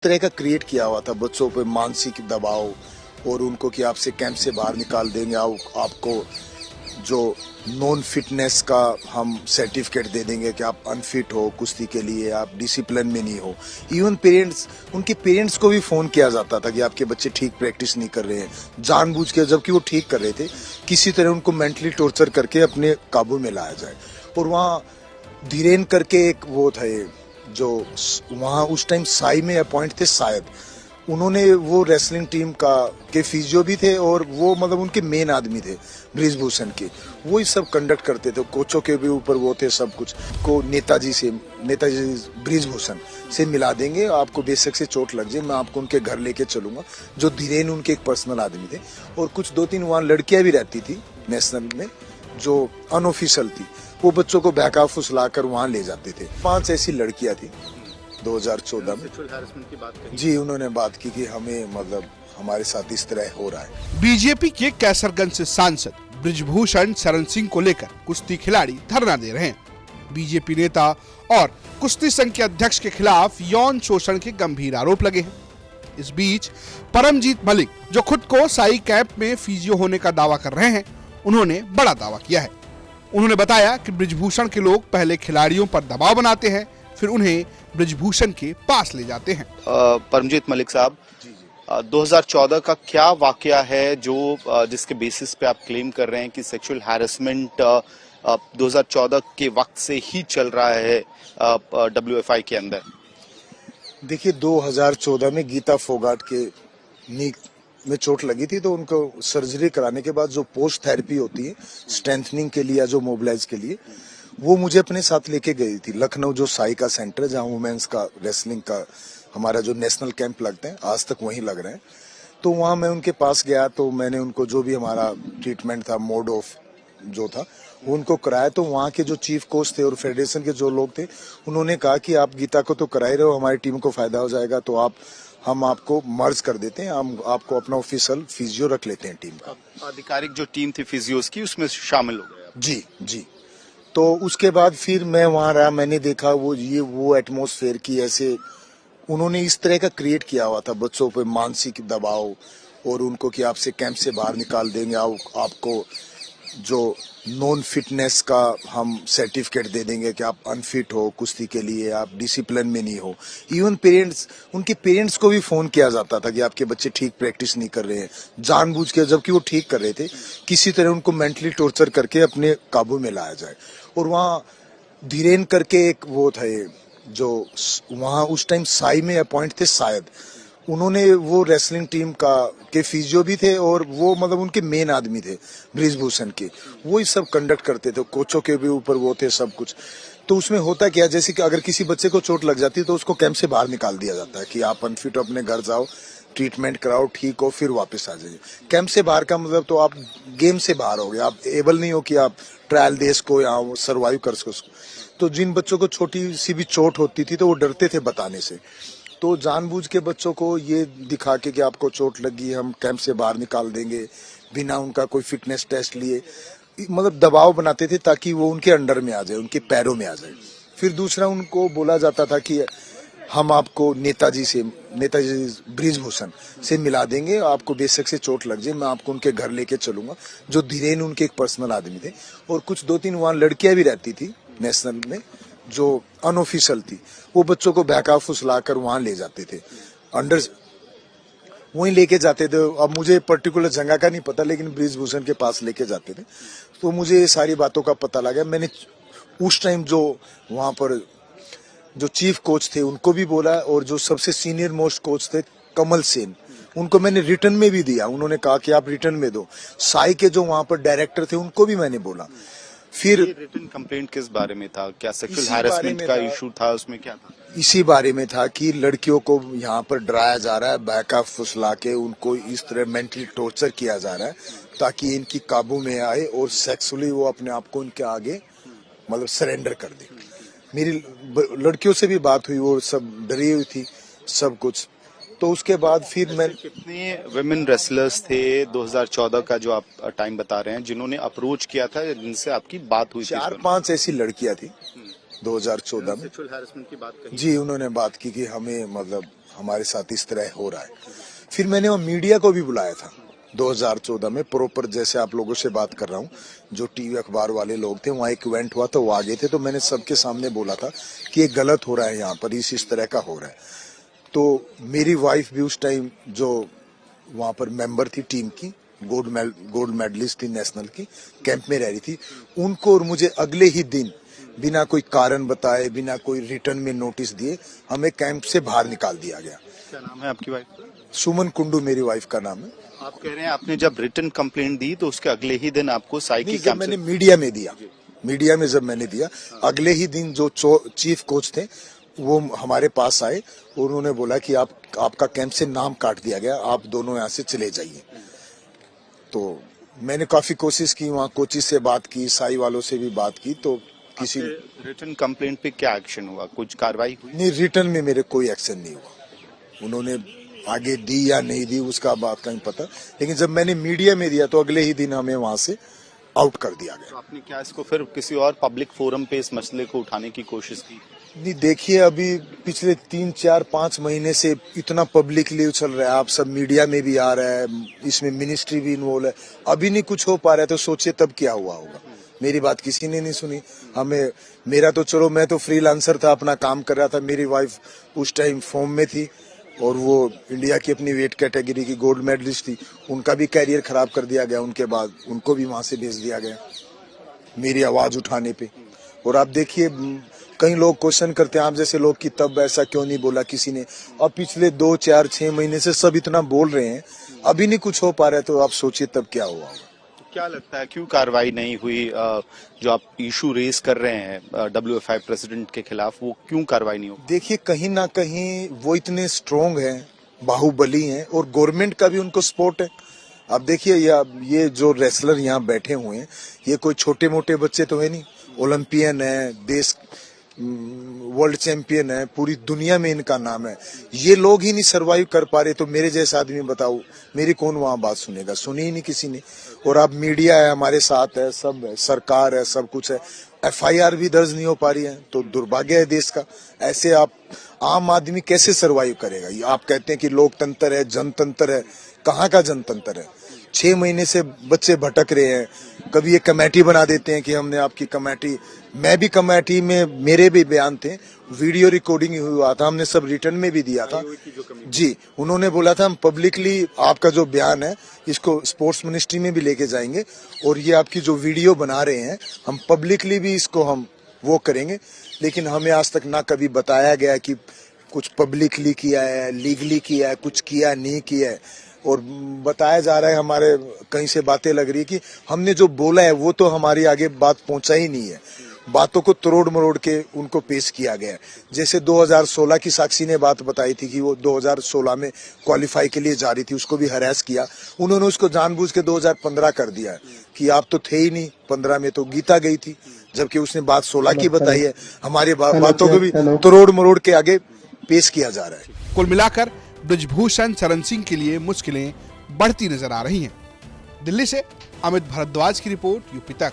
तरह का क्रिएट किया हुआ था बच्चों पे मानसिक दबाव और उनको कि आपसे कैंप से बाहर निकाल देंगे, आपको जो नॉन फिटनेस का हम सर्टिफिकेट दे देंगे कि आप अनफिट हो कुश्ती के लिए, आप डिसिप्लिन में नहीं हो। इवन पेरेंट्स, उनके पेरेंट्स को भी फोन किया जाता था कि आपके बच्चे ठीक प्रैक्टिस नहीं कर रहे हैं, जानबूझ के, जबकि वो ठीक कर रहे थे। किसी तरह उनको मेंटली टॉर्चर करके अपने काबू में लाया जाए। और वहाँ धीरेन करके एक वो था, जो वहाँ उस टाइम साई में अपॉइंट थे शायद, उन्होंने वो रेसलिंग टीम का के फिजियो भी थे और वो मतलब उनके मेन आदमी थे ब्रिजभूषण के। वो ही सब कंडक्ट करते थे, कोचों के भी ऊपर वो थे सब कुछ। को नेताजी ब्रिजभूषण से मिला देंगे, आपको बेशक से चोट लग जाए, मैं आपको उनके घर लेके चलूंगा। जो धीरेन उनके एक पर्सनल आदमी थे। और कुछ 2-3 वहाँ लड़कियां भी रहती थी नेशनल में जो अनऑफिशियल थी, वो बच्चों को बहका फुसलाकर वहाँ ले जाते थे। 5 ऐसी लड़कियां थी 2014 में। की बात कही। जी, उन्होंने बात की कि हमें मतलब हमारे साथ इस तरह हो रहा है। बीजेपी के कैसरगंज से सांसद ब्रिजभूषण शरण सिंह को लेकर कुश्ती खिलाड़ी धरना दे रहे हैं। बीजेपी नेता और कुश्ती संघ के अध्यक्ष के खिलाफ यौन शोषण के गंभीर आरोप लगे हैं। इस बीच परमजीत मलिक, जो खुद को साई कैंप में फिजियो होने का दावा कर रहे हैं, उन्होंने बड़ा दावा किया है। उन्होंने बताया कि ब्रिजभूषण के लोग पहले खिलाड़ियों पर दबाव बनाते हैं, फिर उन्हें ब्रिजभूषण के पास ले जाते हैं। परमजीत मलिक साहब, 2014 का क्या वाकया है जो जिसके बेसिस पे आप क्लेम कर रहे हैं कि सेक्सुअल हैरेसमेंट 2014 के वक्त से ही चल रहा है WFI के अंदर? देखिए, 2014 में गीता फोगाट के नी में चोट लगी थी, तो उनको सर्जरी कराने के बाद जो पोस्ट थेरेपी होती है स्ट्रेंथनिंग के लिए या जो मोबिलाइज के लिए, वो मुझे अपने साथ लेके गई थी लखनऊ, जो साई का सेंटर है जहाँ वुमेन्स का रेसलिंग का हमारा जो नेशनल कैंप लगते हैं, आज तक वहीं लग रहे हैं। तो वहाँ मैं उनके पास गया, तो मैंने उनको जो भी हमारा ट्रीटमेंट था, मोड ऑफ जो था, उनको कराया। तो वहाँ के जो चीफ कोच थे और फेडरेशन के जो लोग थे, उन्होंने कहा कि आप गीता को तो करा ही रहे हो, हमारी टीम को फायदा हो जाएगा, तो हम आपको मर्ज कर देते हैं, हम आपको अपना ऑफिशियल फिजियो रख लेते हैं टीम का। आधिकारिक जो टीम थी फिजियोस की, उसमें शामिल हो गए आप? जी जी। तो उसके बाद फिर मैं वहां रहा, मैंने देखा वो एटमॉस्फेयर की ऐसे उन्होंने इस तरह का क्रिएट किया हुआ था बच्चों पे मानसिक दबाव और उनको कि आपसे कैंप से बाहर निकाल देंगे, आपको जो नॉन फिटनेस का हम सर्टिफिकेट दे देंगे कि आप अनफिट हो कुश्ती के लिए, आप डिसिप्लिन में नहीं हो। इवन पेरेंट्स, उनके पेरेंट्स को भी फोन किया जाता था कि आपके बच्चे ठीक प्रैक्टिस नहीं कर रहे हैं, जानबूझ के, जबकि वो ठीक कर रहे थे। किसी तरह उनको मेंटली टॉर्चर करके अपने काबू में लाया जाए। और वहाँ धीरेन करके एक वो था, जो वहाँ उस टाइम साई में अपॉइंट थे शायद, उन्होंने वो रेसलिंग टीम का के फिजियो भी थे और वो मतलब उनके मेन आदमी थे ब्रिजभूषण के। वो ही सब कंडक्ट करते थे, कोचों के भी ऊपर वो थे सब कुछ। तो उसमें होता क्या, जैसे कि अगर किसी बच्चे को चोट लग जाती है तो उसको कैंप से बाहर निकाल दिया जाता है कि आप अनफिट हो, अपने घर जाओ, ट्रीटमेंट कराओ, ठीक हो, फिर वापस आ जाइए। कैंप से बाहर का मतलब तो आप गेम से बाहर हो गए, आप एबल नहीं हो कि आप ट्रायल देश को या सर्वाइव कर सको। तो जिन बच्चों को छोटी सी भी चोट होती थी तो वो डरते थे बताने से, तो जानबूझ के बच्चों को ये दिखा के कि आपको चोट लगी, हम कैंप से बाहर निकाल देंगे बिना उनका कोई फिटनेस टेस्ट लिए, मतलब दबाव बनाते थे ताकि वो उनके अंडर में आ जाए, उनके पैरों में आ जाए। फिर दूसरा उनको बोला जाता था कि हम आपको नेताजी ब्रिजभूषण से मिला देंगे, आपको बेशक से चोट लग जाए, मैं आपको उनके घर लेके चलूंगा। जो धीरेन उनके एक पर्सनल आदमी थे। और कुछ 2-3 वहाँ लड़कियां भी रहती थी नेशनल में जो अनऑफिशियल थी, वो बच्चों को बहका फुसलाकर वहां ले जाते थे, अंडर वहीं लेके जाते थे। अब मुझे पर्टिकुलर जगह का नहीं पता, लेकिन ब्रिजभूषण के पास लेके जाते थे। तो मुझे ये सारी बातों का पता लगा। मैंने उस टाइम जो वहां पर जो चीफ कोच थे उनको भी बोला, और जो सबसे सीनियर मोस्ट कोच थे कमल सेन, उनको मैंने रिटर्न में भी दिया। उन्होंने कहा कि आप रिटर्न में दो। साई के जो वहां पर डायरेक्टर थे उनको भी मैंने बोला। फिर रिटन कंप्लेंट किस बारे में था? क्या सेक्सुअल हैरेसमेंट का इशू था? उसमें क्या था? इसी बारे में था कि लड़कियों को यहाँ पर डराया जा रहा है, बहका फुसला के उनको इस तरह मेंटली टॉर्चर किया जा रहा है ताकि इनकी काबू में आए और सेक्सुअली वो अपने आप को इनके आगे मतलब सरेंडर कर दे। मेरी लड़कियों से भी बात हुई, वो सब डरी हुई थी सब कुछ। तो उसके बाद फिर मैं कितने विमेन रेसलर्स थे 2014 का जो आप टाइम बता रहे हैं जिन्होंने अप्रोच किया था, जिनसे आपकी बात हुई थी? 4-5 ऐसी लड़कियां थी 2014 में। सेक्सुअल हैरेसमेंट की बात कही। जी, उन्होंने बात की कि हमें मतलब हमारे साथ इस तरह हो रहा है। फिर मैंने वो मीडिया को भी बुलाया था 2014 में, प्रॉपर जैसे आप लोगों से बात कर रहा हूँ, जो टीवी अखबार वाले लोग थे, वहाँ एक इवेंट हुआ था, वो आ गए थे, तो मैंने सबके सामने बोला था कि ये गलत हो रहा है, यहाँ पर इस तरह का हो रहा है। तो मेरी वाइफ भी उस टाइम जो वहाँ पर मेंबर थी टीम की, गोल्ड मेडलिस्ट थी नेशनल की, कैंप में रह रही थी, उनको और मुझे अगले ही दिन बिना कोई कारण बताए, बिना कोई रिटर्न में नोटिस दिए, हमें कैंप से बाहर निकाल दिया गया। क्या नाम है आपकी वाइफ का? सुमन कुंडू मेरी वाइफ का नाम है। आप कह रहे हैं आपने जब रिटर्न कंप्लेंट दी तो उसके अगले ही दिन आपको साई की नहीं, जब कैंप मैंने से मीडिया में दिया, मीडिया में जब मैंने दिया, अगले ही दिन जो चीफ कोच थे वो हमारे पास आए और उन्होंने बोला कि आपका कैंप से नाम काट दिया गया, आप दोनों यहाँ से चले जाइए। तो मैंने काफी कोशिश की, वहाँ कोचिज से बात की, साई वालों से भी बात की, तो किसी रिटर्न कंप्लेंट पे क्या एक्शन हुआ? कुछ कार्रवाई हुई? नहीं, रिटर्न में मेरे कोई एक्शन नहीं हुआ। उन्होंने आगे दी या नहीं दी उसका बात का नहीं पता, लेकिन जब मैंने मीडिया में दिया तो अगले ही दिन हमें वहां से आउट कर दिया गया। तो आपने क्या इसको फिर किसी और पब्लिक फोरम पे इस मसले को उठाने की कोशिश की? नहीं, देखिए, अभी पिछले 3, 4, 5 महीने से इतना पब्लिकली उछल रहा है, आप सब मीडिया में भी आ रहा है, इसमें मिनिस्ट्री भी इन्वॉल्व है, अभी नहीं कुछ हो पा रहा है, तो सोचिए तब क्या हुआ होगा। मेरी बात किसी ने नहीं सुनी। मेरा तो चलो, मैं तो फ्रीलांसर था, अपना काम कर रहा था, मेरी वाइफ उस टाइम फॉर्म में थी और वो इंडिया की अपनी वेट कैटेगरी की गोल्ड मेडलिस्ट थी, उनका भी कैरियर खराब कर दिया गया, उनके बाद उनको भी वहां से भेज दिया गया मेरी आवाज उठाने पे। और आप देखिए, कई लोग क्वेश्चन करते हैं आप जैसे लोग कि तब ऐसा क्यों नहीं बोला किसी ने। अब पिछले 2, 4, 6 महीने से सब इतना बोल रहे हैं, अभी नहीं कुछ हो पा रहा है, तो आप सोचिए तब क्या हुआ होगा। क्या लगता है क्यों कार्रवाई नहीं हुई? जो आप इशू रेस कर रहे हैं WFI प्रेसिडेंट के खिलाफ, वो क्यों कार्रवाई नहीं हो? देखिए, कहीं ना कहीं वो इतने स्ट्रोंग हैं, बाहुबली हैं, और गवर्नमेंट का भी उनको सपोर्ट है। अब देखिए, ये जो रेसलर यहाँ बैठे हुए हैं, ये कोई छोटे मोटे बच्चे तो है नहीं, ओलंपियन है, देश वर्ल्ड चैंपियन है, पूरी दुनिया में इनका नाम है। ये लोग ही नहीं सरवाइव कर पा रहे, तो मेरे जैसा आदमी बताओ, मेरी कौन वहां बात सुनेगा? सुनी ही नहीं किसी ने। और अब मीडिया है हमारे साथ है, सब है, सरकार है, सब कुछ है, FIR भी दर्ज नहीं हो पा रही है, तो दुर्भाग्य है देश का। ऐसे आप आम आदमी कैसे सरवाइव करेगा? ये आप कहते हैं कि लोकतंत्र है, जनतंत्र है, कहाँ का जनतंत्र है? 6 महीने से बच्चे भटक रहे हैं, कभी ये कमेटी बना देते हैं कि हमने आपकी कमेटी, मैं भी कमेटी में, मेरे भी बयान थे, वीडियो रिकॉर्डिंग हुआ था, हमने सब रिटर्न में भी दिया था। जी, उन्होंने बोला था हम पब्लिकली आपका जो बयान है इसको स्पोर्ट्स मिनिस्ट्री में भी लेके जाएंगे, और ये आपकी जो वीडियो बना रहे हैं हम पब्लिकली भी इसको हम वो करेंगे। लेकिन हमें आज तक ना कभी बताया गया कि कुछ पब्लिकली किया है, लीगली किया है, कुछ किया नहीं किया है। और बताया जा रहा है, हमारे कहीं से बातें लग रही है कि हमने जो बोला है वो तो हमारी आगे बात पहुंचा ही नहीं है, बातों को तोड़ मरोड़ के उनको पेश किया गया है। जैसे 2016 की साक्षी ने बात बताई थी कि वो 2016 में क्वालिफाई के लिए जा रही थी, उसको भी हरास किया, उन्होंने उसको जानबूझ के 2015 कर दिया है कि आप तो थे ही नहीं, 15 में तो गीता गई थी, जबकि उसने बात 16 की बताई है। हमारी बातों को भी तोड़ मरोड़ के आगे पेश किया जा रहा है। कुल मिलाकर ब्रिजभूषण शरण सिंह के लिए मुश्किलें बढ़ती नजर आ रही हैं। दिल्ली से अमित भारद्वाज की रिपोर्ट, यूपी तक।